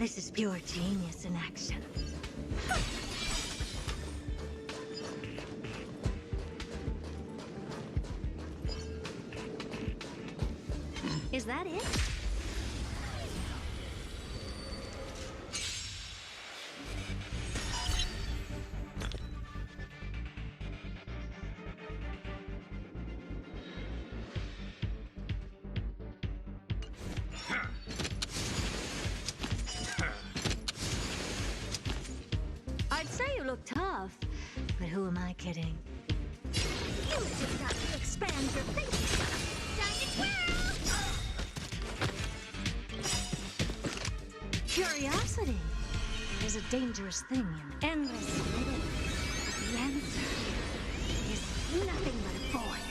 This is pure genius in action. Is that it? I'd say you look tough, but who am I kidding? You just got to expand your thinking. Time to twirl! Curiosity is a dangerous thing in endless riddle. The answer is nothing but a void.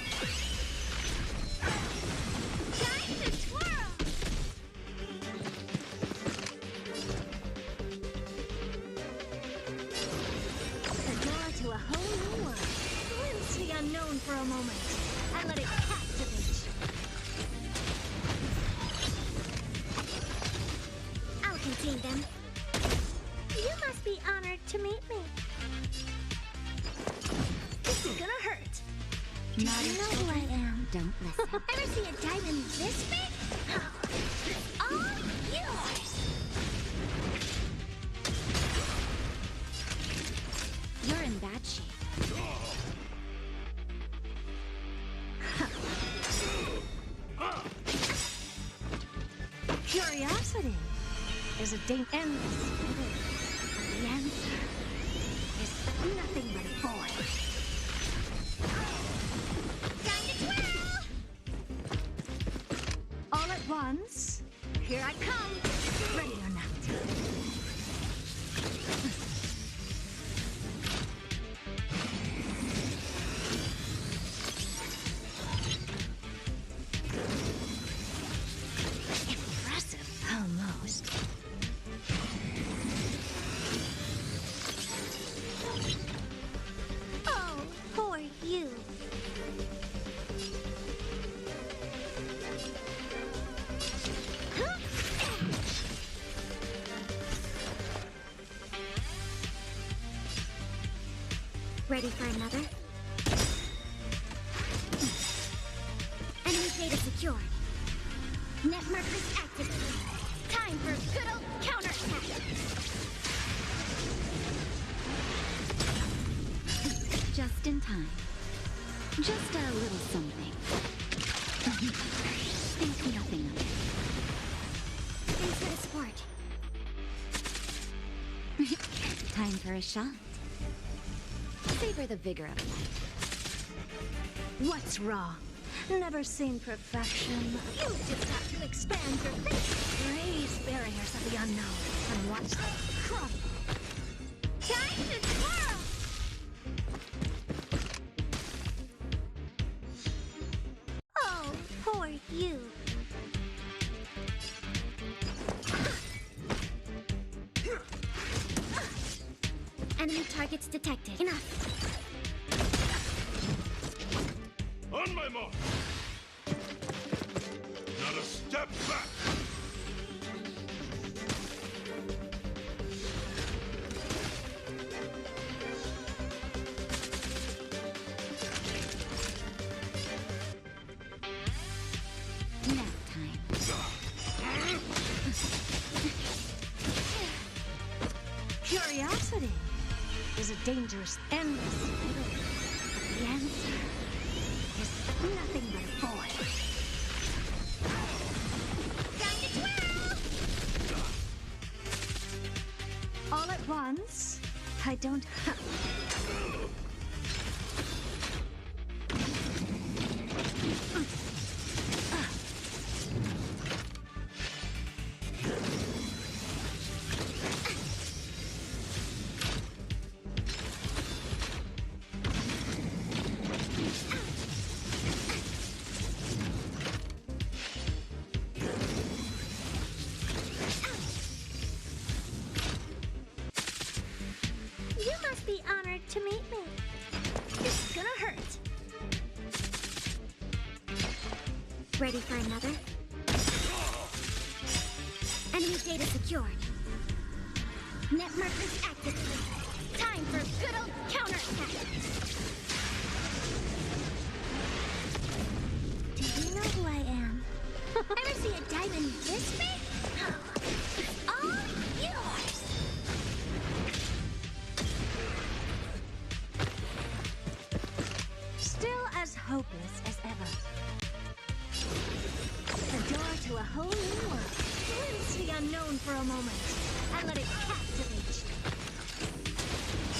Time to twirl! The door to a whole new world. Glimpse the unknown for a moment and let it captivate you. I'll contain them. You must be honored to meet me. This is gonna hurt. Not You know who I am. Don't listen. Ever see a diamond this big? It's all yours. You're in bad shape. Curiosity is a endless riddle. The answer is nothing but a void. Time to twirl! All at once. Here I come. Ready or not. Impressive, almost. Oh, poor you. Ready for another? Enemy data secured. Net markers activated. Time for good old counterattack. Just in time. Just a little something. Think nothing of it. Thanks for the support. Time for a shot. Savor the vigor of life. What's wrong? Never seen perfection. You just have to expand your thinking. Raise barriers of the unknown and watch them crumble. Time to twirl! Oh, poor you. Enemy targets detected. Enough. On my mark! Not a step back! Nap time. Curiosity is a dangerous, endless riddle. The answer is nothing but a void. Time to twirl! All at once? I don't have... You must be honored to meet me. This is gonna hurt. Ready for another? Enemy data secured. Net markers activated. Time for good old counterattack. Do you know who I am? Ever see a diamond this big? It's all yours. Still as hopeless as ever. The door to a whole new world. Glimpse the unknown for a moment and let it captivate you.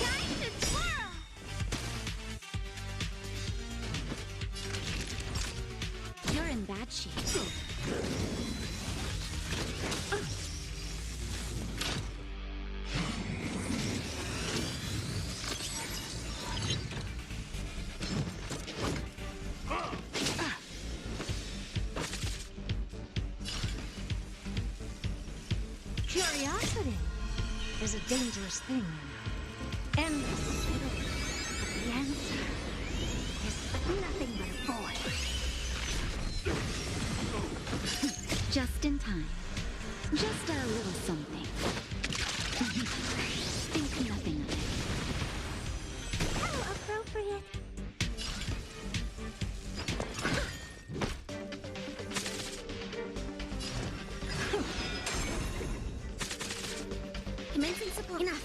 Time to twirl! You're in bad shape. Curiosity is a dangerous thing, you know. Endless riddle. The answer is nothing but a void. Just in time. Just a little something. Think nothing of it. How appropriate. Commencing support. Enough.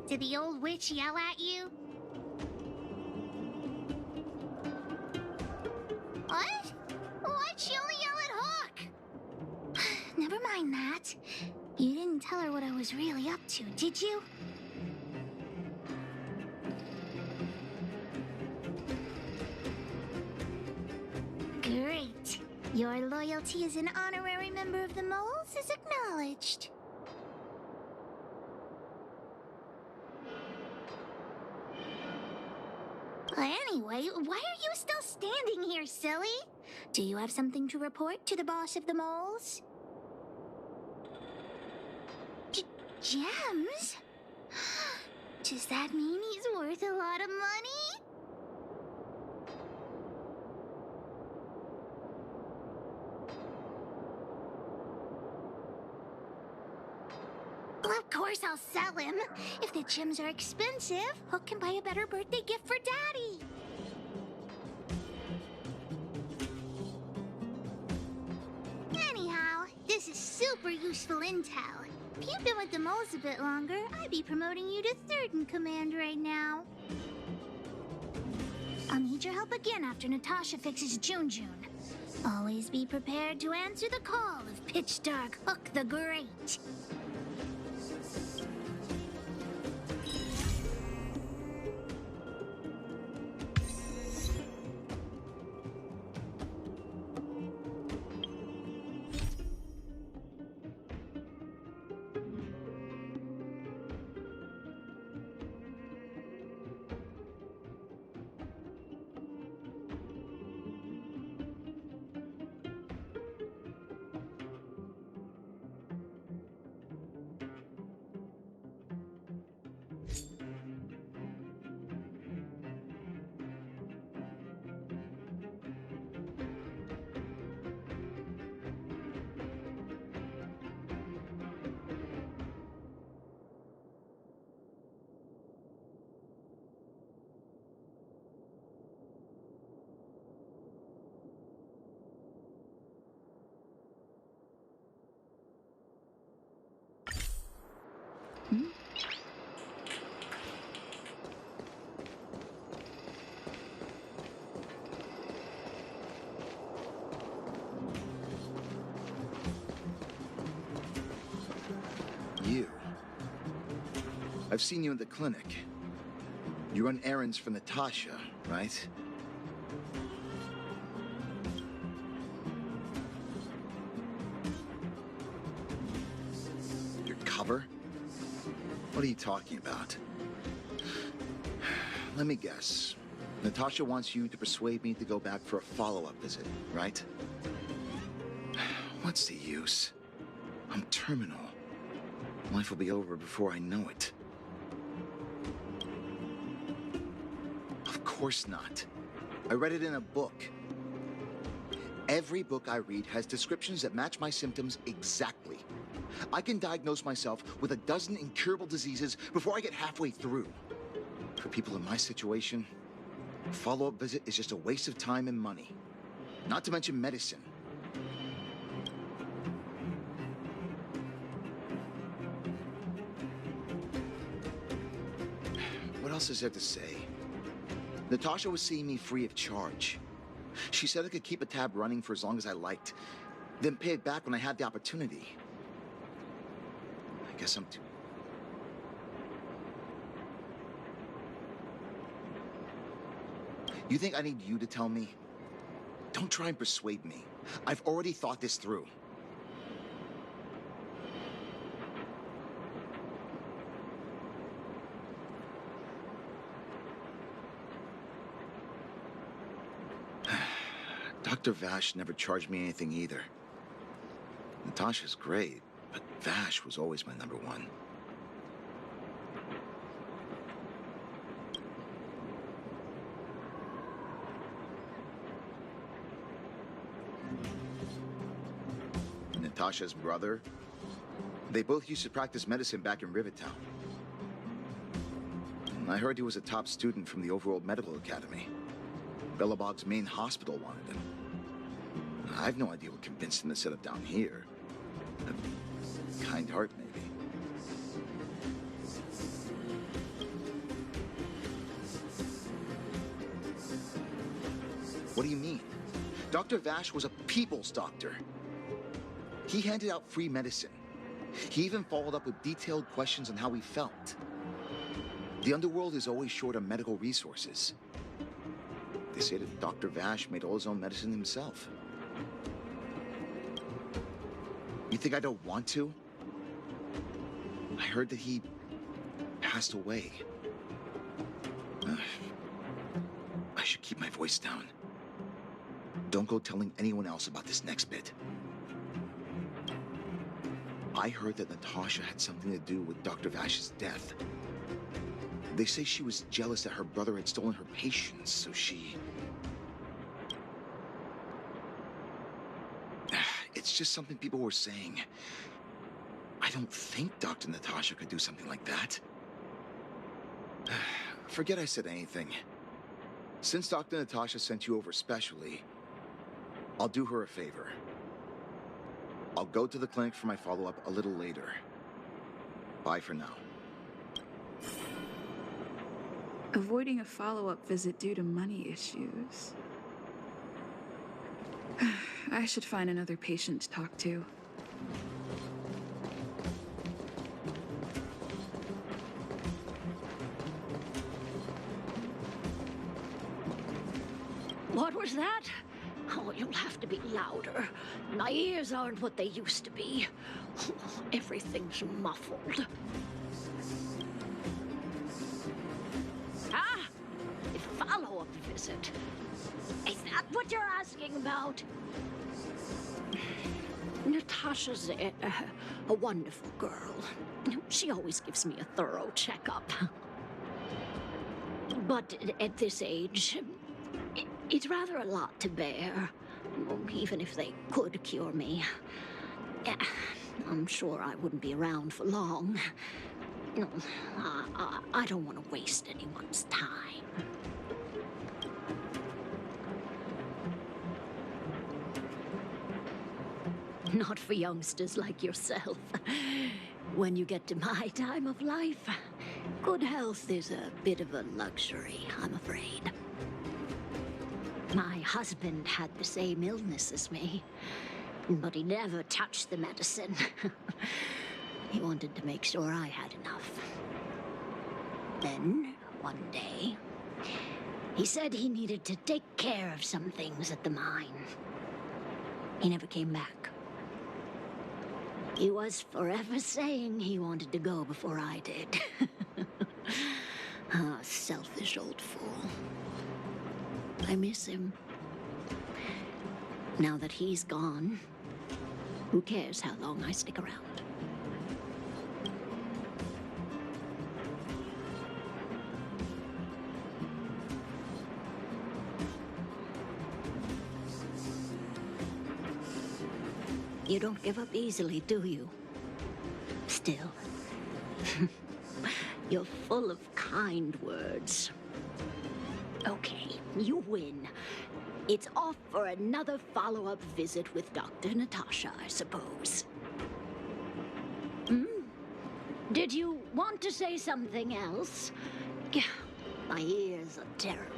Did the old witch yell at you? What? Why'd she only yell at Hawk? Never mind that. You didn't tell her what I was really up to, did you? Great. Your loyalty as an honorary member of the Moles is acknowledged. Anyway, why are you still standing here, silly? Do you have something to report to the boss of the Moles? Gems? Does that mean he's worth a lot of money? Well, of course I'll sell him. If the gems are expensive, Hook can buy a better birthday gift for Daddy. super useful intel. If you've been with the moles a bit longer, I'd be promoting you to third in command right now. I'll need your help again after Natasha fixes Jun. Always be prepared to answer the call of Pitch Dark Hook the Great. You. I've seen you in the clinic. You run errands for Natasha, right? Your cover? What are you talking about? Let me guess. Natasha wants you to persuade me to go back for a follow-up visit, right? What's the use? I'm terminal. Life will be over before I know it. Of course not. I read it in a book. Every book I read has descriptions that match my symptoms exactly. I can diagnose myself with a dozen incurable diseases before I get halfway through. For people in my situation, a follow-up visit is just a waste of time and money. Not to mention medicine. What else is there to say? Natasha was seeing me free of charge. She said I could keep a tab running for as long as I liked, then pay it back when I had the opportunity. I guess I'm too... You think I need you to tell me? Don't try and persuade me. I've already thought this through. Dr. Vash never charged me anything either. Natasha's great, but Vash was always my number one. Natasha's brother, they both used to practice medicine back in Vivitona. I heard he was a top student from the Overworld Medical Academy. Belobog's main hospital wanted him. I have no idea what convinced him to set up down here. A kind heart, maybe. What do you mean? Dr. Vash was a people's doctor. He handed out free medicine. He even followed up with detailed questions on how he felt. The underworld is always short on medical resources. They say that Dr. Vash made all his own medicine himself. You think I don't want to? I heard that he passed away. I should keep my voice down. Don't go telling anyone else about this next bit. I heard that Natasha had something to do with Dr. Vash's death. They say she was jealous that her brother had stolen her patients, so she... It's just something people were saying. I don't think Dr. Natasha could do something like that. Forget I said anything. Since Dr. Natasha sent you over specially, I'll do her a favor. I'll go to the clinic for my follow-up a little later. Bye for now. Avoiding a follow-up visit due to money issues. I should find another patient to talk to. What was that? Oh, you'll have to be louder. My ears aren't what they used to be. Everything's muffled. Ah! A follow-up visit. Is that what you're asking about? Natasha's a wonderful girl. She always gives me a thorough checkup. But at this age, it's rather a lot to bear, even if they could cure me. I'm sure I wouldn't be around for long. I don't want to waste anyone's time. Not for youngsters like yourself. When you get to my time of life, good health is a bit of a luxury, I'm afraid. My husband had the same illness as me, but he never touched the medicine. He wanted to make sure I had enough. Then, one day, he said he needed to take care of some things at the mine. He never came back. He was forever saying he wanted to go before I did. Ah, selfish old fool. I miss him. Now that he's gone, who cares how long I stick around? You don't give up easily, do you? Still, you're full of kind words. Okay, you win. It's off for another follow-up visit with Dr. Natasha, I suppose. Did you want to say something else? My ears are terrible.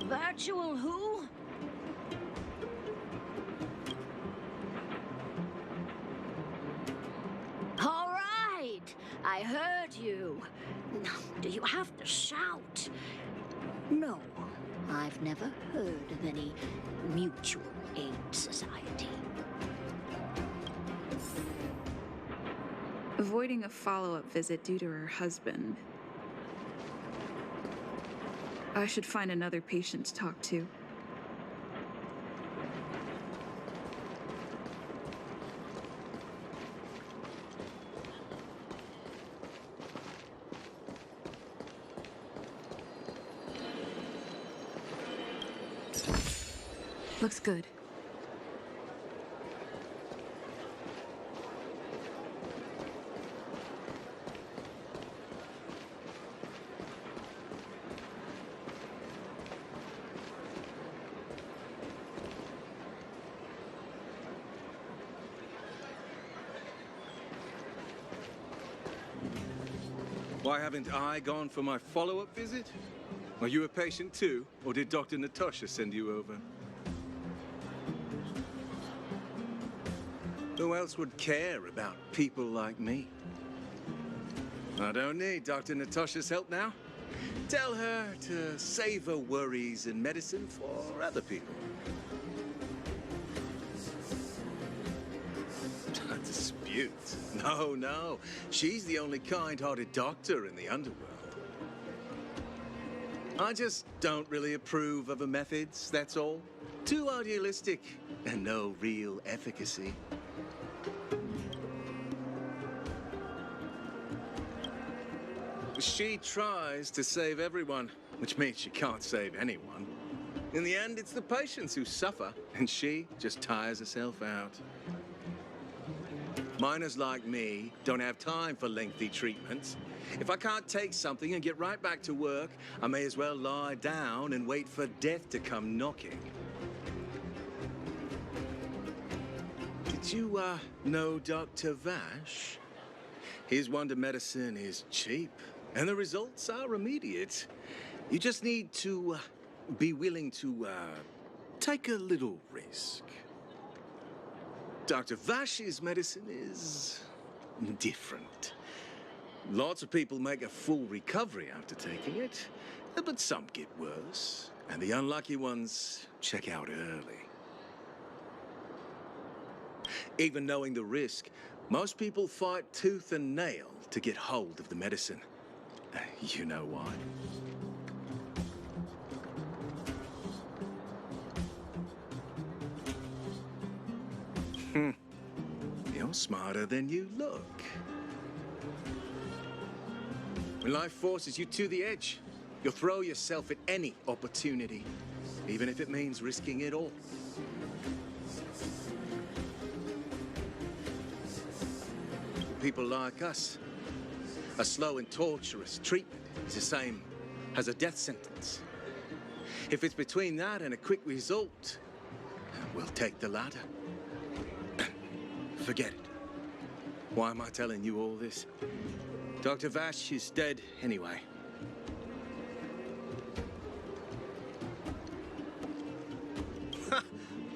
Virtual who? All right, I heard you. Do you have to shout? No, I've never heard of any mutual aid society. Avoiding a follow-up visit due to her husband. I should find another patient to talk to. Looks good. Why haven't I gone for my follow-up visit? Are you a patient too, or did Dr. Natasha send you over? Who else would care about people like me? I don't need Dr. Natasha's help now. Tell her to save her worries and medicine for other people. A dispute? No, no. She's the only kind-hearted doctor in the underworld. I just don't really approve of her methods, that's all. Too idealistic and no real efficacy. She tries to save everyone, which means she can't save anyone. In the end, it's the patients who suffer, and she just tires herself out. Miners like me don't have time for lengthy treatments. If I can't take something and get right back to work, I may as well lie down and wait for death to come knocking. Did you, know Dr. Vash? His wonder medicine is cheap, and the results are immediate. You just need to, be willing to, take a little risk. Dr. Vash's medicine is different. Lots of people make a full recovery after taking it, but some get worse, and the unlucky ones check out early. Even knowing the risk, most people fight tooth and nail to get hold of the medicine. You know why? You're smarter than you look. When life forces you to the edge, you'll throw yourself at any opportunity, even if it means risking it all. People like us, a slow and torturous treatment is the same as a death sentence. If it's between that and a quick result, we'll take the latter. Forget it. Why am I telling you all this? Dr. Vash is dead anyway.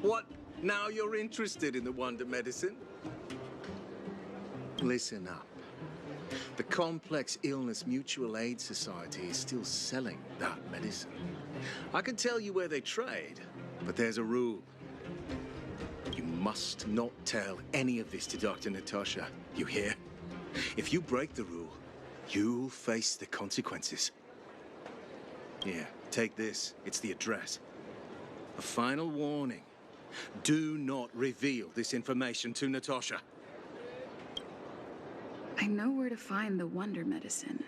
What? Now you're interested in the wonder medicine? Listen up. The Complex Illness Mutual Aid Society is still selling that medicine. I can tell you where they trade, but there's a rule. You must not tell any of this to Dr. Natasha. You hear? If you break the rule, you'll face the consequences. Here, take this. It's the address. A final warning. Do not reveal this information to Natasha. I know where to find the wonder medicine.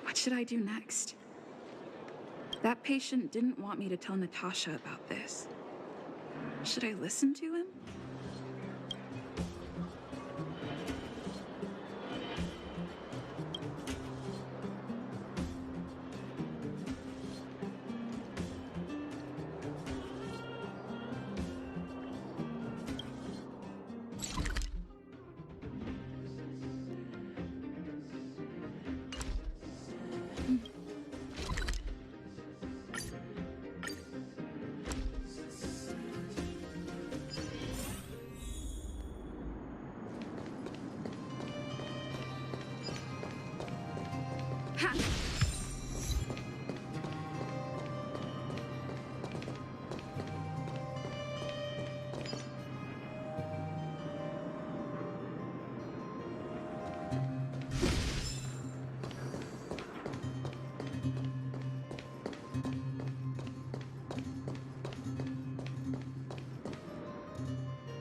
What should I do next? That patient didn't want me to tell Natasha about this. Should I listen to him?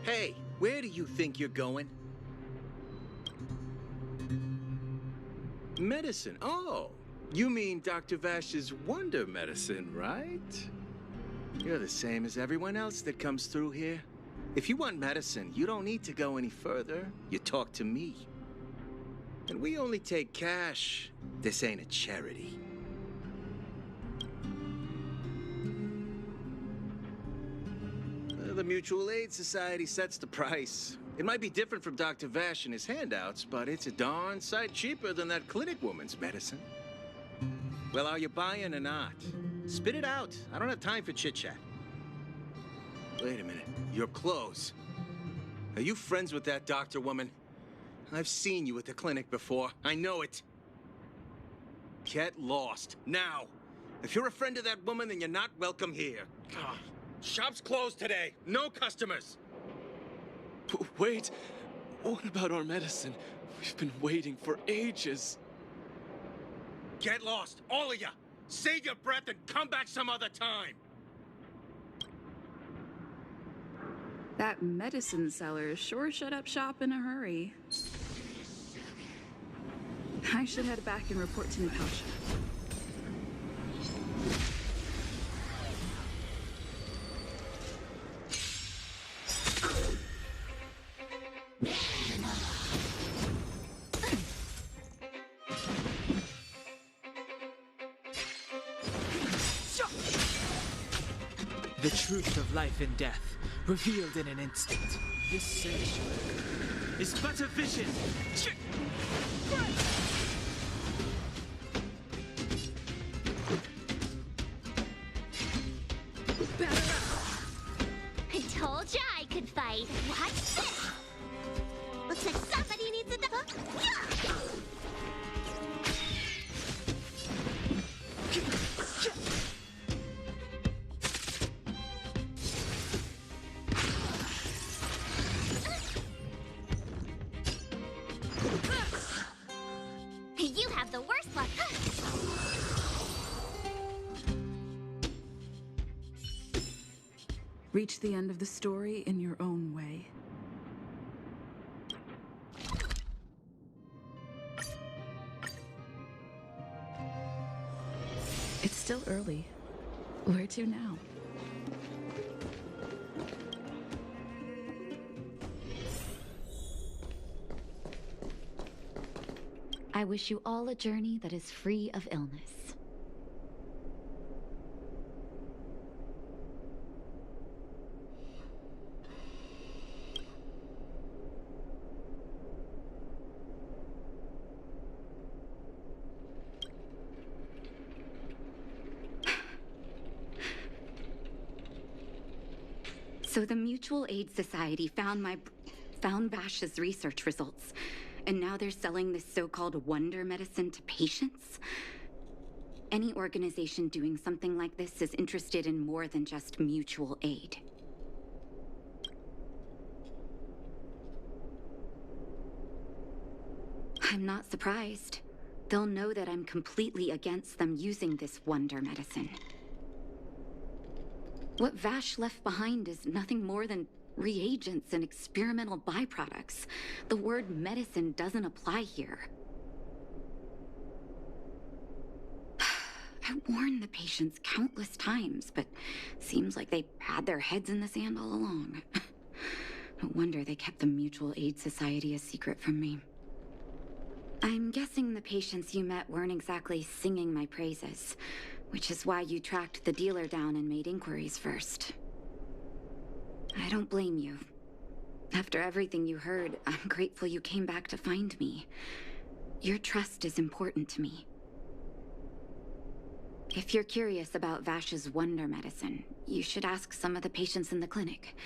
Hey, where do you think you're going? Medicine? Oh, you mean Dr. Vash's wonder medicine, right? You're the same as everyone else that comes through here. If you want medicine, you don't need to go any further. You talk to me. And we only take cash. This ain't a charity. The Mutual Aid Society sets the price. It might be different from Dr. Vash and his handouts, but it's a darn sight cheaper than that clinic woman's medicine. Well, are you buying or not? Spit it out. I don't have time for chit-chat. Wait a minute. Your clothes. Are you friends with that doctor woman? I've seen you at the clinic before. I know it. Get lost. Now. If you're a friend of that woman, then you're not welcome here. Ugh. Shop's closed today. No customers. Wait. What about our medicine? We've been waiting for ages. Get lost, all of you. Save your breath and come back some other time. That medicine seller sure shut up shop in a hurry. I should head back and report to Natasha. The truth of life and death, revealed in an instant. Insatiable is but a vision. I told ya I could fight. Watch this! Looks like somebody needs a You have the worst luck. Reach the end of the story in your own way. It's still early. Where to now? I wish you all a journey that is free of illness. So the Mutual Aid Society found Vash's research results, and now they're selling this so-called wonder medicine to patients? Any organization doing something like this is interested in more than just mutual aid. I'm not surprised. They'll know that I'm completely against them using this wonder medicine. What Vash left behind is nothing more than reagents and experimental byproducts. The word medicine doesn't apply here. I warned the patients countless times, but seems like they had their heads in the sand all along. No wonder they kept the Mutual Aid Society a secret from me. I'm guessing the patients you met weren't exactly singing my praises, which is why you tracked the dealer down and made inquiries first. I don't blame you. After everything you heard, I'm grateful you came back to find me. Your trust is important to me. If you're curious about Vash's wonder medicine, you should ask some of the patients in the clinic.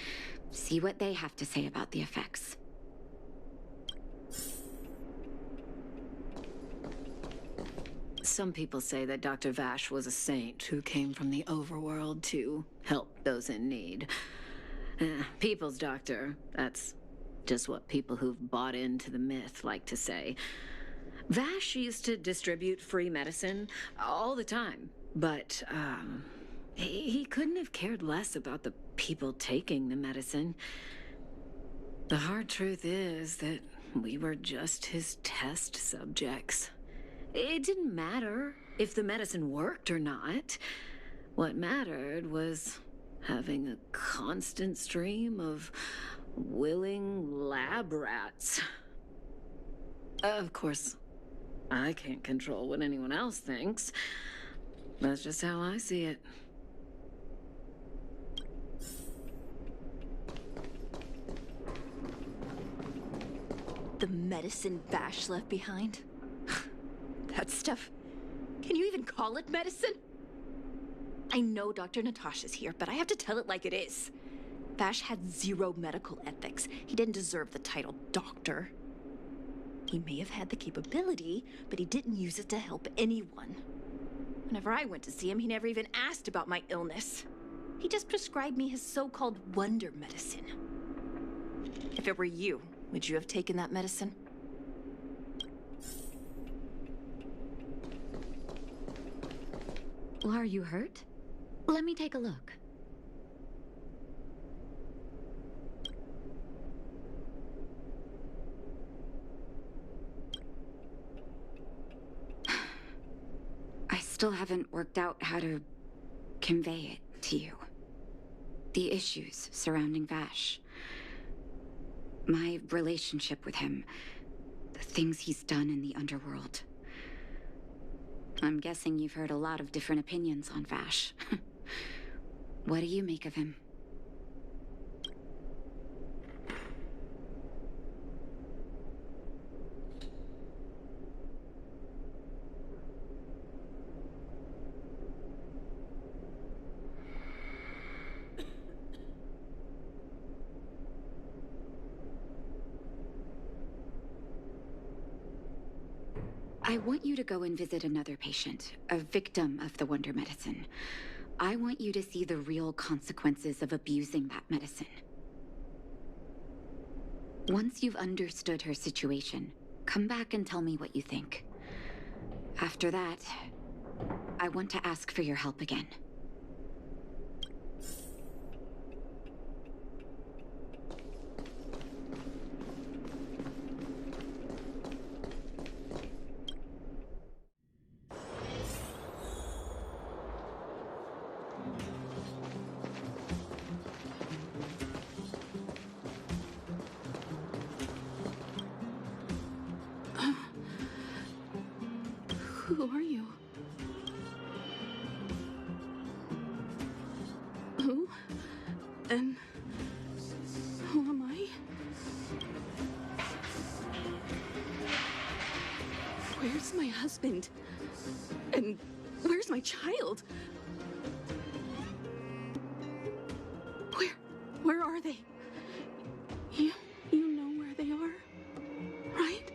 See what they have to say about the effects. Some people say that Dr. Vash was a saint who came from the overworld to help those in need. People's doctor, that's just what people who've bought into the myth like to say. Vash used to distribute free medicine all the time, but he couldn't have cared less about the people taking the medicine. The hard truth is that we were just his test subjects. It didn't matter if the medicine worked or not. What mattered was having a constant stream of willing lab rats. Of course, I can't control what anyone else thinks. That's just how I see it. The medicine Vash left behind? That stuff... Can you even call it medicine? I know Dr. Natasha's here, but I have to tell it like it is. Vash had zero medical ethics. He didn't deserve the title doctor. He may have had the capability, but he didn't use it to help anyone. Whenever I went to see him, he never even asked about my illness. He just prescribed me his so-called wonder medicine. If it were you, would you have taken that medicine? Well, are you hurt? Let me take a look. I still haven't worked out how to convey it to you. The issues surrounding Vash. My relationship with him. The things he's done in the underworld. I'm guessing you've heard a lot of different opinions on Vash. What do you make of him? I want you to go and visit another patient, a victim of the wonder medicine. I want you to see the real consequences of abusing that medicine. Once you've understood her situation, come back and tell me what you think. After that, I want to ask for your help again. Who are you? Who? And who am I? Where's my husband? And where's my child? Where are they? You know where they are, right?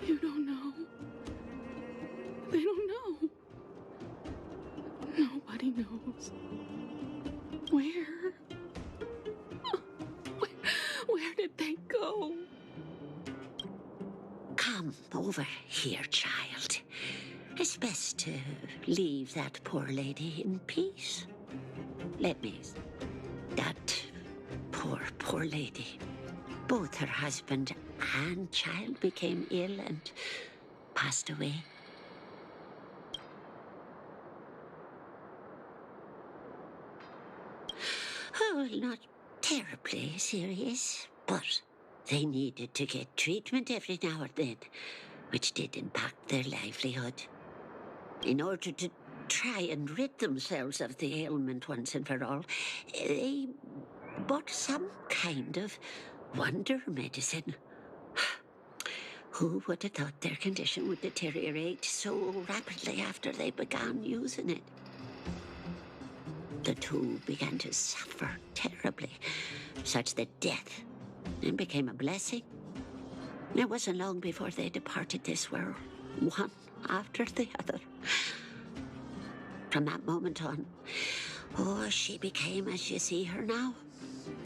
You don't know. They don't know. Nobody knows. Where? Where did they go? Come over here, child. It's best to leave that poor lady in peace. Let me... That poor lady. Both her husband and child became ill and passed away. Oh, not terribly serious, but they needed to get treatment every now and then, which did impact their livelihood. In order to try and rid themselves of the ailment once and for all, they bought some kind of wonder medicine. Who would have thought their condition would deteriorate so rapidly after they began using it? The two began to suffer terribly, such that death became a blessing. It wasn't long before they departed this world, one after the other. From that moment on, she became as you see her now.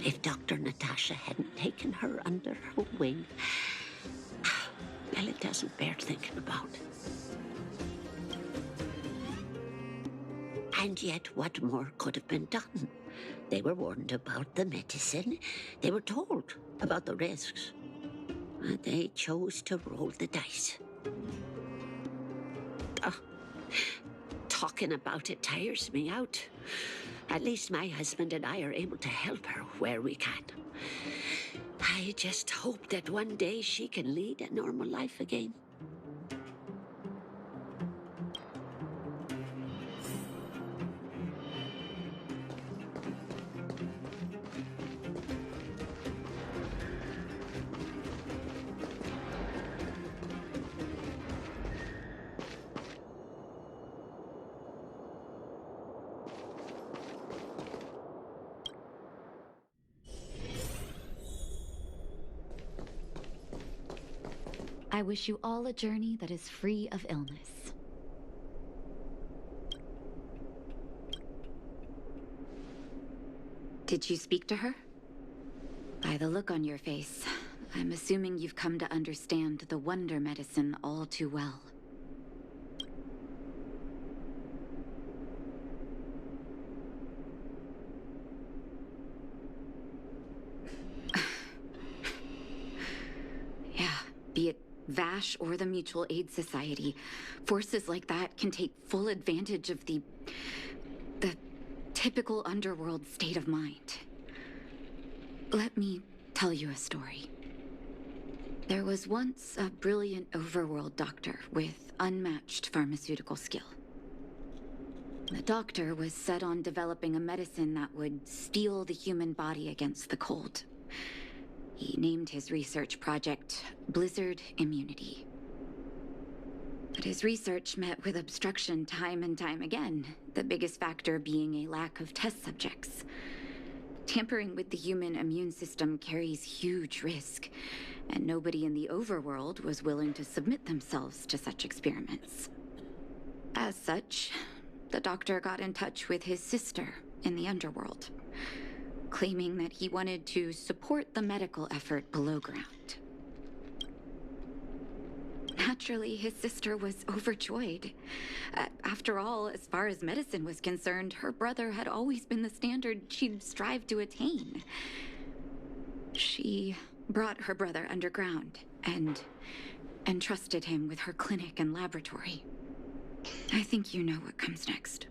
If Dr. Natasha hadn't taken her under her wing, well, it doesn't bear thinking about. And yet, what more could have been done? They were warned about the medicine. They were told about the risks. And they chose to roll the dice. Talking about it tires me out. At least my husband and I are able to help her where we can. I just hope that one day she can lead a normal life again. I wish you all a journey that is free of illness. Did you speak to her? By the look on your face, I'm assuming you've come to understand the wonder medicine all too well. Yeah, be it Vash or the Mutual Aid Society, forces like that can take full advantage of the typical underworld state of mind. Let me tell you a story. There was once a brilliant overworld doctor with unmatched pharmaceutical skill. The doctor was set on developing a medicine that would steel the human body against the cold. He named his research project Blizzard Immunity. But his research met with obstruction time and time again, the biggest factor being a lack of test subjects. Tampering with the human immune system carries huge risk, and nobody in the overworld was willing to submit themselves to such experiments. As such, the doctor got in touch with his sister in the underworld, claiming that he wanted to support the medical effort below ground. Naturally, his sister was overjoyed. After all, as far as medicine was concerned, her brother had always been the standard she'd strived to attain. She brought her brother underground and entrusted him with her clinic and laboratory. I think you know what comes next.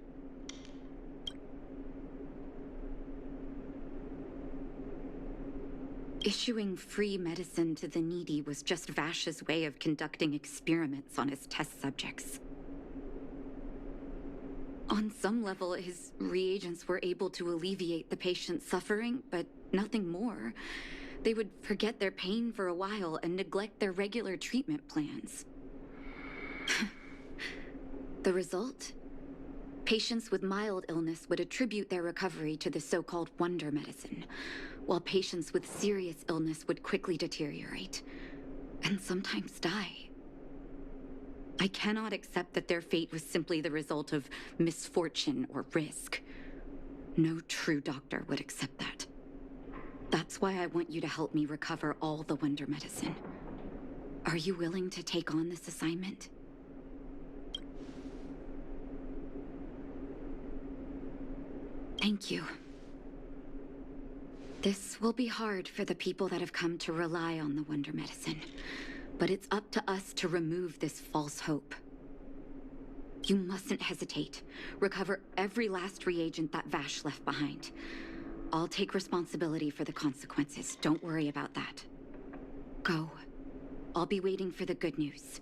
Issuing free medicine to the needy was just Vash's way of conducting experiments on his test subjects. On some level, his reagents were able to alleviate the patient's suffering, but nothing more. They would forget their pain for a while and neglect their regular treatment plans. The result? Patients with mild illness would attribute their recovery to the so-called wonder medicine, while patients with serious illness would quickly deteriorate, and sometimes die. I cannot accept that their fate was simply the result of misfortune or risk. No true doctor would accept that. That's why I want you to help me recover all the wonder medicine. Are you willing to take on this assignment? Thank you. This will be hard for the people that have come to rely on the wonder medicine, but it's up to us to remove this false hope. You mustn't hesitate. Recover every last reagent that Vash left behind. I'll take responsibility for the consequences. Don't worry about that. Go. I'll be waiting for the good news.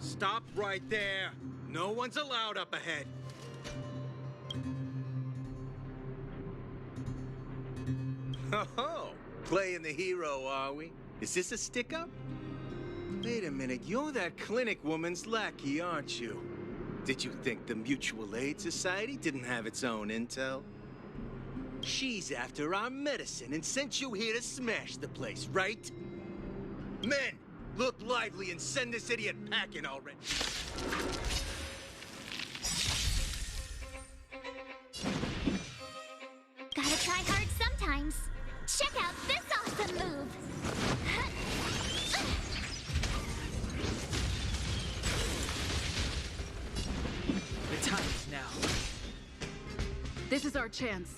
Stop right there. No one's allowed up ahead. Oh, playing the hero, are we? Is this a stick-up? Wait a minute, you're that clinic woman's lackey, aren't you? Did you think the Mutual Aid Society didn't have its own intel? She's after our medicine and sent you here to smash the place, right? Men, look lively and send this idiot packing already. Gotta try hard sometimes. Check out this awesome move! The time is now. This is our chance.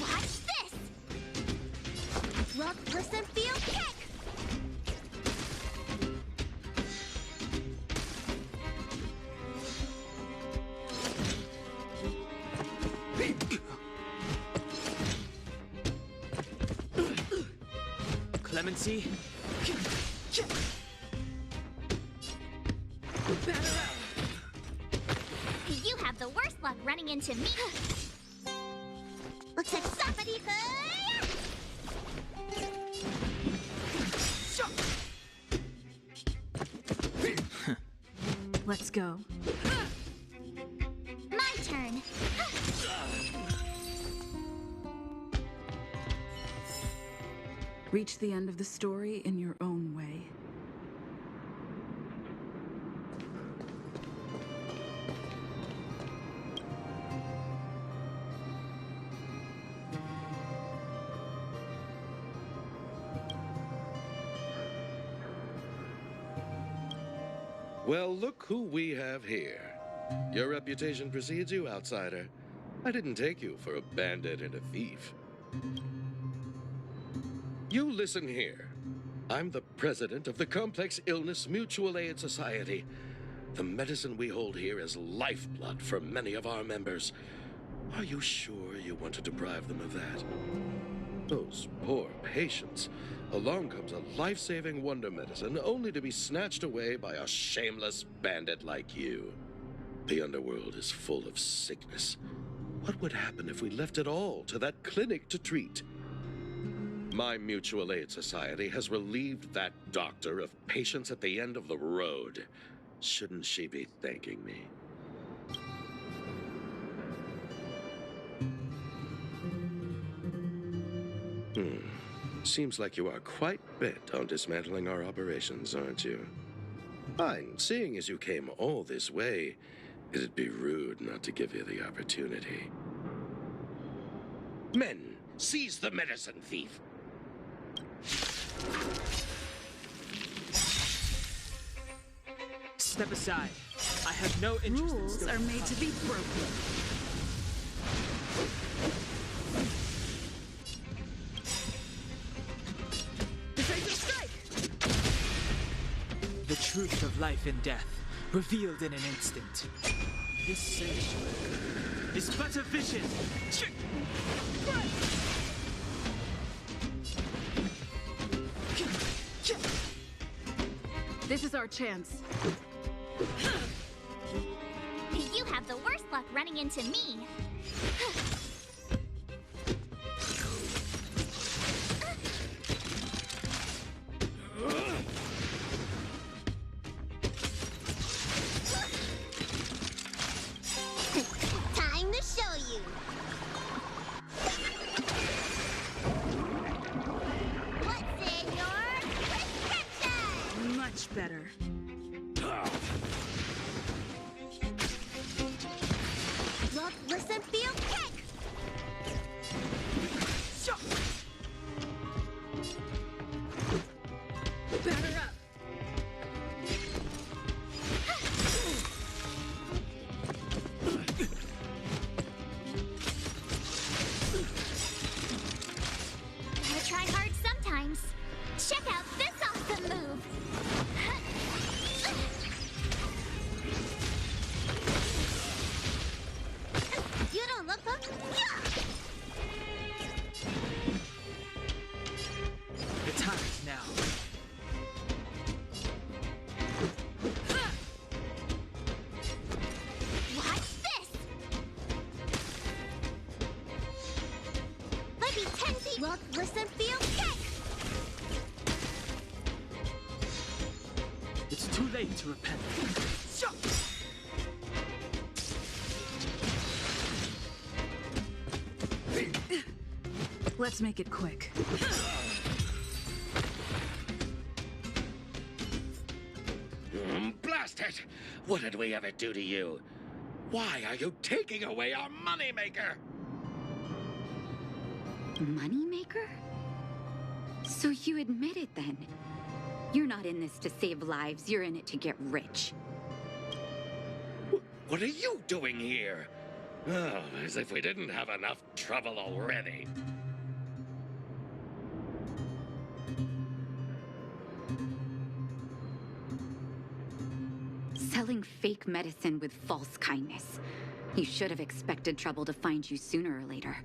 Watch this! Rock person field kick! Clemency? You have the worst luck running into me. Looks like somebody Let's go. My turn. Reach the end of the story in your own way. Well, look who we have here. Your reputation precedes you, outsider. I didn't take you for a bandit and a thief. You listen here. I'm the president of the Complex Illness Mutual Aid Society. The medicine we hold here is lifeblood for many of our members. Are you sure you want to deprive them of that? Those poor patients. Along comes a life-saving wonder medicine only to be snatched away by a shameless bandit like you. The underworld is full of sickness. What would happen if we left it all to that clinic to treat? My mutual aid society has relieved that doctor of patients at the end of the road. Shouldn't she be thanking me? Seems like you are quite bent on dismantling our operations, aren't you? Fine, seeing as you came all this way, it'd be rude not to give you the opportunity. Men, seize the medicine thief! Step aside. I have no interest in Rules are made to be broken. The truth of life and death, revealed in an instant. This sanctuary is but a vision. This is our chance. You have the worst luck running into me. Time to show you. What's in your prescription? Much better. Look, listen, feel, kick! Batter up. Gotta try hard sometimes. Check out this awesome move. You don't look up. The time is now. Watch this. Might be 10 feet. Look, listen, feel, kick! It's too late to repent. Let's make it quick. Blast it! What did we ever do to you? Why are you taking away our moneymaker? Moneymaker? So you admit it then? You're not in this to save lives, you're in it to get rich. What are you doing here? Oh, as if we didn't have enough trouble already. Selling fake medicine with false kindness. You should have expected trouble to find you sooner or later.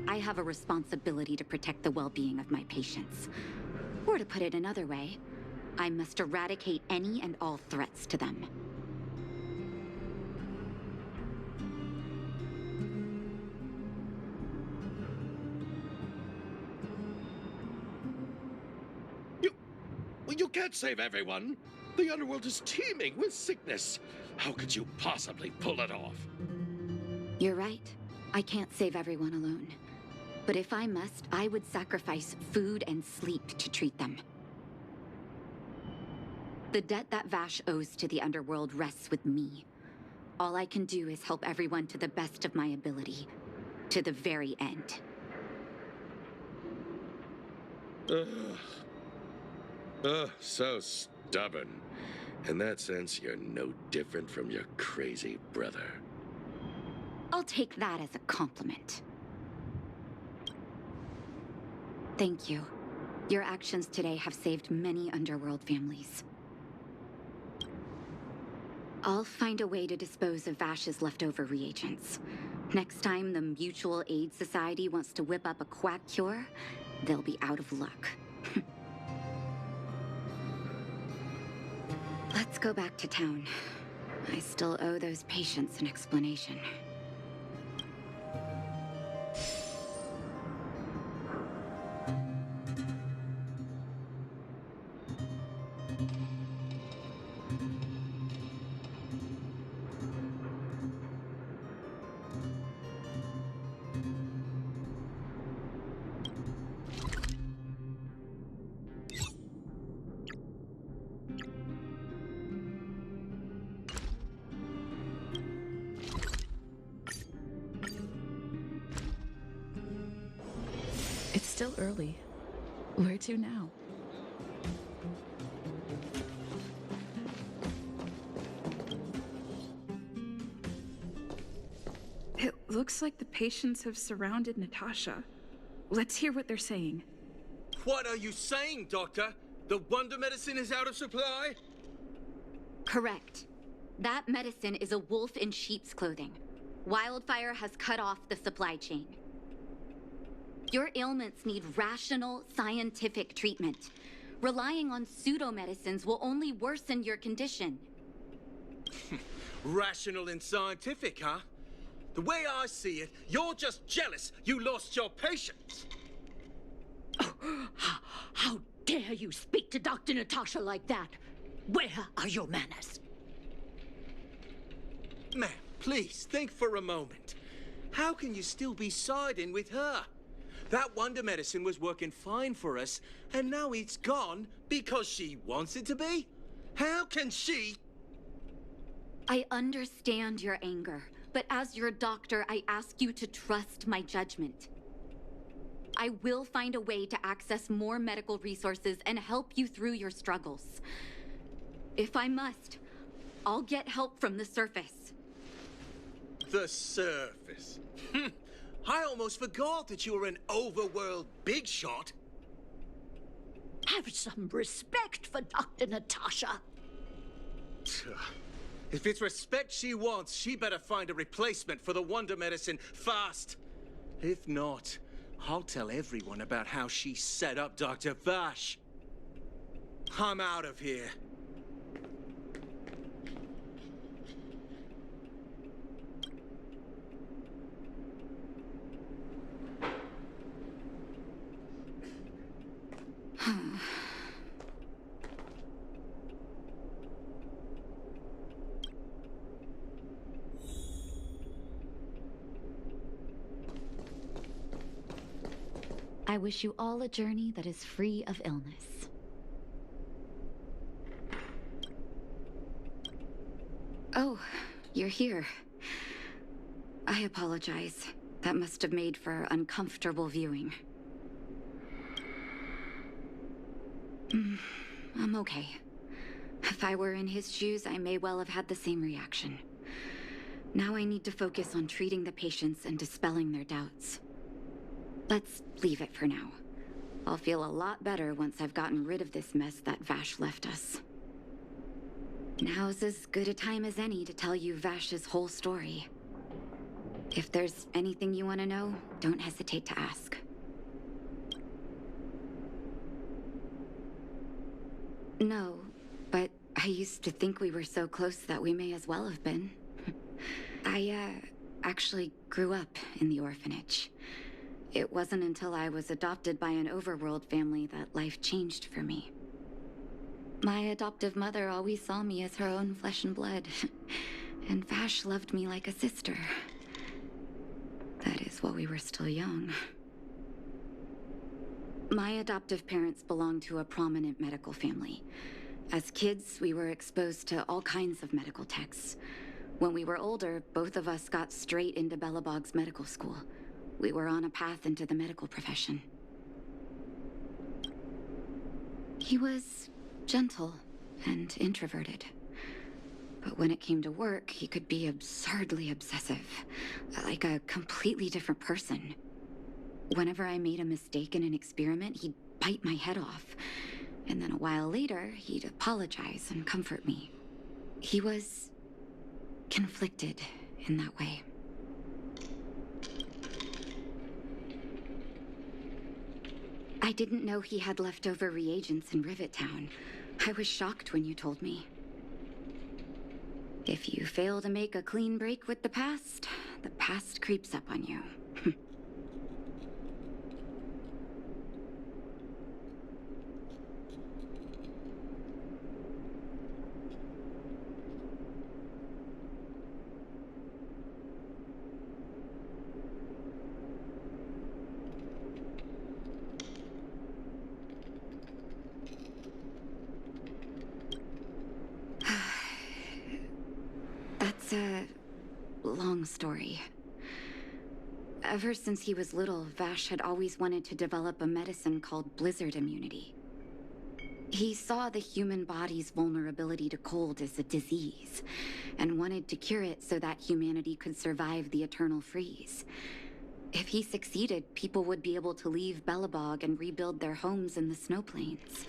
I have a responsibility to protect the well-being of my patients. Or to put it another way, I must eradicate any and all threats to them. You can't save everyone. The underworld is teeming with sickness. How could you possibly pull it off? You're right. I can't save everyone alone. But if I must, I would sacrifice food and sleep to treat them. The debt that Vash owes to the underworld rests with me. All I can do is help everyone to the best of my ability. To the very end. So stubborn. In that sense, you're no different from your crazy brother. I'll take that as a compliment. Thank you. Your actions today have saved many underworld families. I'll find a way to dispose of Vash's leftover reagents. Next time the Mutual Aid Society wants to whip up a quack cure, they'll be out of luck. Let's go back to town. I still owe those patients an explanation. It's still early. Where to now? It looks like the patients have surrounded Natasha. Let's hear what they're saying. What are you saying, Doctor? The wonder medicine is out of supply? Correct. That medicine is a wolf in sheep's clothing. Wildfire has cut off the supply chain. Your ailments need rational, scientific treatment. Relying on pseudo-medicines will only worsen your condition. Rational and scientific, huh? The way I see it, you're just jealous you lost your patients. How dare you speak to Dr. Natasha like that? Where are your manners? Ma'am, please think for a moment. How can you still be siding with her? That wonder medicine was working fine for us, and now it's gone because she wants it to be? How can she? I understand your anger, but as your doctor, I ask you to trust my judgment. I will find a way to access more medical resources and help you through your struggles. If I must, I'll get help from the surface. The surface? I almost forgot that you were an overworld big shot. Have some respect for Dr. Natasha. If it's respect she wants, she better find a replacement for the wonder medicine fast. If not, I'll tell everyone about how she set up Dr. Vash. I'm out of here. I wish you all a journey that is free of illness. Oh, you're here. I apologize. That must have made for uncomfortable viewing. I'm okay. If I were in his shoes, I may well have had the same reaction. Now I need to focus on treating the patients and dispelling their doubts. Let's leave it for now. I'll feel a lot better once I've gotten rid of this mess that Vash left us. Now's as good a time as any to tell you Vash's whole story. If there's anything you want to know, don't hesitate to ask. No, but I used to think we were so close that we may as well have been. I, actually grew up in the orphanage. It wasn't until I was adopted by an overworld family that life changed for me. My adoptive mother always saw me as her own flesh and blood, and Vash loved me like a sister. That is while we were still young. My adoptive parents belonged to a prominent medical family. As kids, we were exposed to all kinds of medical texts. When we were older, both of us got straight into Belobog's medical school. We were on a path into the medical profession. He was gentle and introverted. But when it came to work, he could be absurdly obsessive, like a completely different person. Whenever I made a mistake in an experiment, he'd bite my head off. And then a while later, he'd apologize and comfort me. He was conflicted in that way. I didn't know he had leftover reagents in Rivet Town. I was shocked when you told me. If you fail to make a clean break with the past creeps up on you. That's a long story. Ever since he was little, Vash had always wanted to develop a medicine called blizzard immunity. He saw the human body's vulnerability to cold as a disease, and wanted to cure it so that humanity could survive the eternal freeze. If he succeeded, people would be able to leave Belobog and rebuild their homes in the snow plains.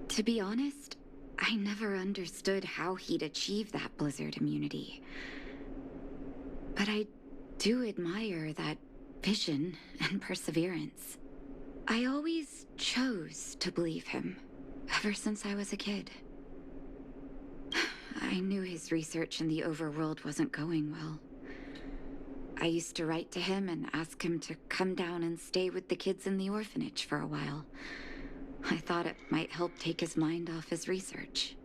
To be honest, I never understood how he'd achieve that blizzard immunity. But I do admire that vision and perseverance. I always chose to believe him, ever since I was a kid. I knew his research in the overworld wasn't going well. I used to write to him and ask him to come down and stay with the kids in the orphanage for a while. I thought it might help take his mind off his research.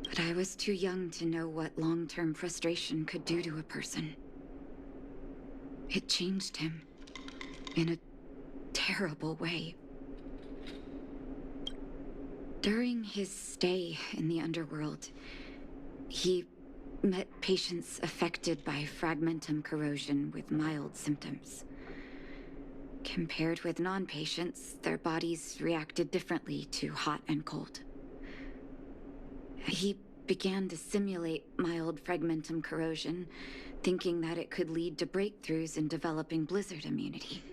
But I was too young to know what long-term frustration could do to a person. It changed him in a terrible way. During his stay in the underworld, he met patients affected by fragmentum corrosion with mild symptoms. Compared with non-patients, their bodies reacted differently to hot and cold. He began to simulate mild fragmentum corrosion, thinking that it could lead to breakthroughs in developing blizzard immunity.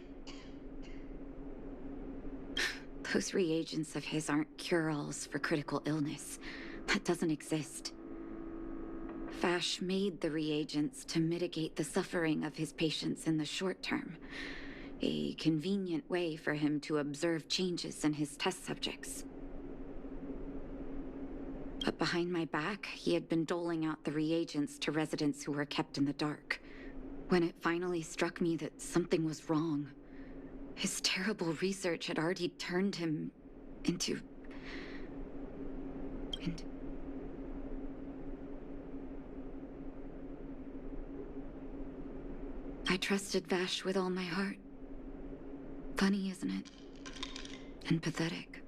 Those reagents of his aren't cure-alls for critical illness. That doesn't exist. Vash made the reagents to mitigate the suffering of his patients in the short term. A convenient way for him to observe changes in his test subjects. But behind my back, he had been doling out the reagents to residents who were kept in the dark. When it finally struck me that something was wrong, his terrible research had already turned him into... I trusted Vash with all my heart. Funny, isn't it? And pathetic.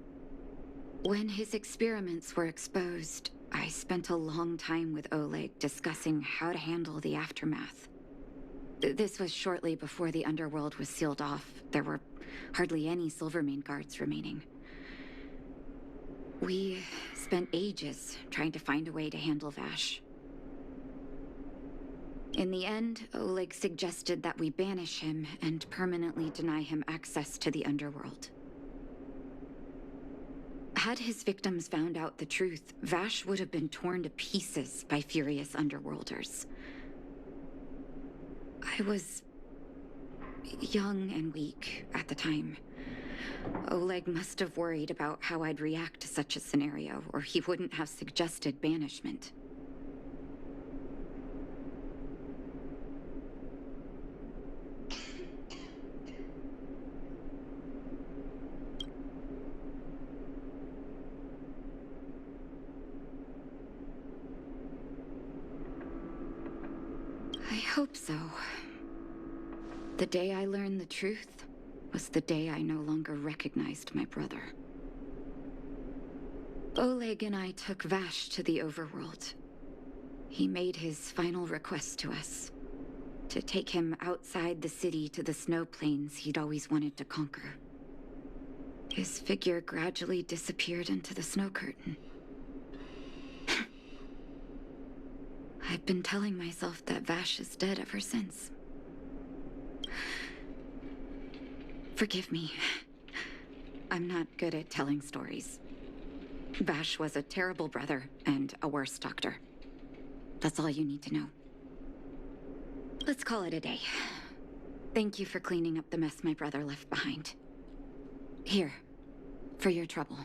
When his experiments were exposed, I spent a long time with Oleg discussing how to handle the aftermath. This was shortly before the underworld was sealed off. There were hardly any Silvermane guards remaining. We spent ages trying to find a way to handle Vash. In the end, Oleg suggested that we banish him and permanently deny him access to the underworld. Had his victims found out the truth, Vash would have been torn to pieces by furious underworlders. I was young and weak at the time. Oleg must have worried about how I'd react to such a scenario, or he wouldn't have suggested banishment. I hope so. The day I learned the truth was the day I no longer recognized my brother. Oleg and I took Vash to the overworld. He made his final request to us. to take him outside the city to the snow plains he'd always wanted to conquer. His figure gradually disappeared into the snow curtain. I've been telling myself that Vash is dead ever since. Forgive me. I'm not good at telling stories. Vash was a terrible brother and a worse doctor. That's all you need to know. Let's call it a day. Thank you for cleaning up the mess my brother left behind. Here, for your trouble.